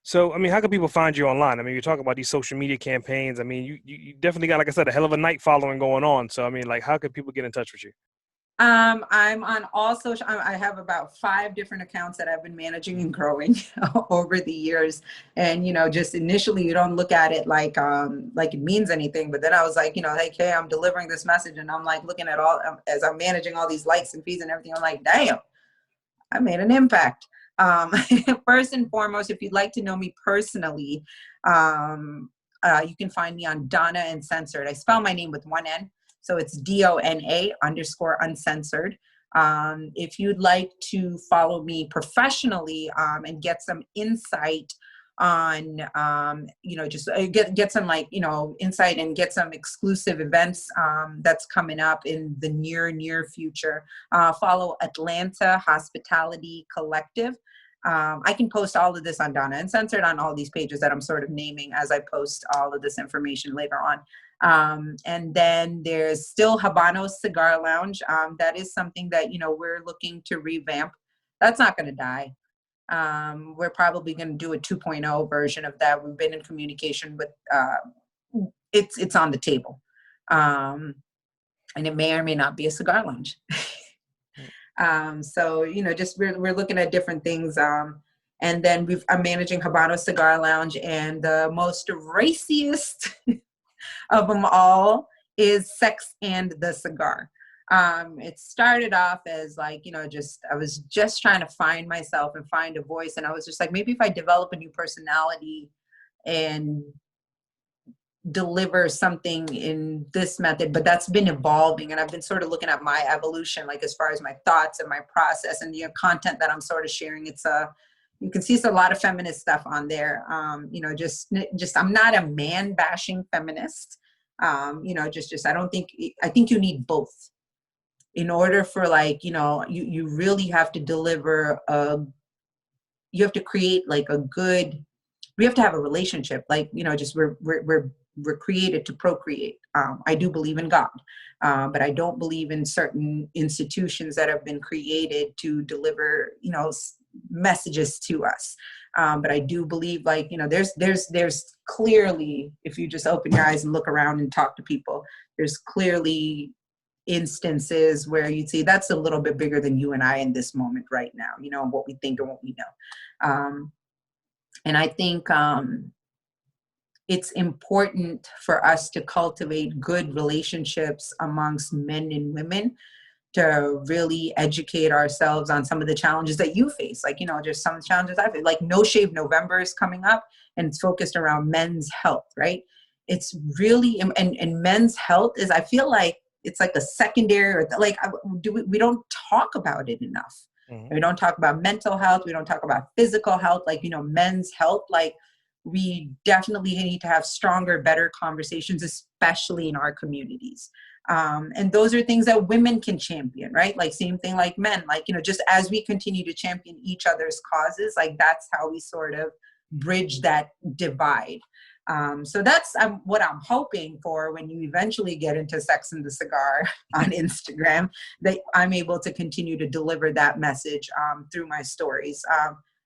So, I mean, how can people find you online? I mean, you're talking about these social media campaigns. I mean, you definitely got, like I said, a hell of a night following going on. So, I mean, like, how can people get in touch with you? I'm on all social. I have about 5 different accounts that I've been managing and growing over the years. And just initially, you don't look at it like it means anything. But then I was like, like, hey, I'm delivering this message, and I'm like looking at all as I'm managing all these likes and feeds and everything. I'm like, damn, I made an impact. Um, First and foremost, if you'd like to know me personally, you can find me on Dona Uncensored. I spell my name with one N. So it's Dona_uncensored. If you'd like to follow me professionally and get some insight on, just get some insight and get some exclusive events that's coming up in the near future, follow Atlanta Hospitality Collective. I can post all of this on Dona Uncensored on all these pages that I'm sort of naming as I post all of this information later on. And then there's still Habanos Cigar Lounge. That is something that, we're looking to revamp. That's not going to die. We're probably going to do a 2.0 version of that. We've been in communication with, it's on the table. And it may or may not be a cigar lounge. So, just we're looking at different things. And then I'm managing Habanos Cigar Lounge, and the most raciest of them all is Sex and the Cigar. It started off as like, I was just trying to find myself and find a voice. And I was just like, maybe if I develop a new personality and deliver something in this method, but that's been evolving. And I've been sort of looking at my evolution, like as far as my thoughts and my process and the content that I'm sort of sharing. You can see it's a lot of feminist stuff on there. Just I'm not a man bashing feminist. I think you need both in order for you really have to deliver you have to create we have to have a relationship, we're created to procreate. I do believe in God, but I don't believe in certain institutions that have been created to deliver, messages to us. But I do believe there's clearly, if you just open your eyes and look around and talk to people, there's clearly instances where you'd see that's a little bit bigger than you and I in this moment right now, what we think and what we know. And I think it's important for us to cultivate good relationships amongst men and women, to really educate ourselves on some of the challenges that you face. Just some challenges I face, like No Shave November is coming up, and it's focused around men's health, right? It's really, and men's health is, I feel like it's like a secondary, we don't talk about it enough. Mm-hmm. We don't talk about mental health. We don't talk about physical health, men's health. We definitely need to have stronger, better conversations, especially in our communities. And those are things that women can champion, right? Same thing like men, just as we continue to champion each other's causes, that's how we sort of bridge that divide. So that's what I'm hoping for when you eventually get into Sex and the Cigar on Instagram, that I'm able to continue to deliver that message through my stories.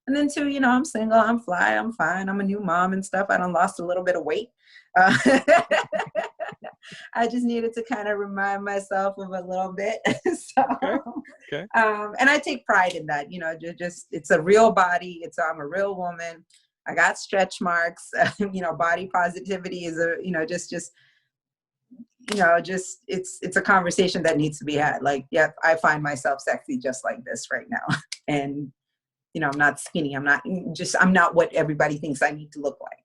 And then too, I'm single, I'm fly, I'm fine, I'm a new mom and stuff. I done lost a little bit of weight. I just needed to kind of remind myself of a little bit. Okay. And I take pride in that, just it's a real body. I'm a real woman. I got stretch marks. Body positivity is it's a conversation that needs to be had. I find myself sexy just like this right now. And I'm not skinny. I'm not what everybody thinks I need to look like.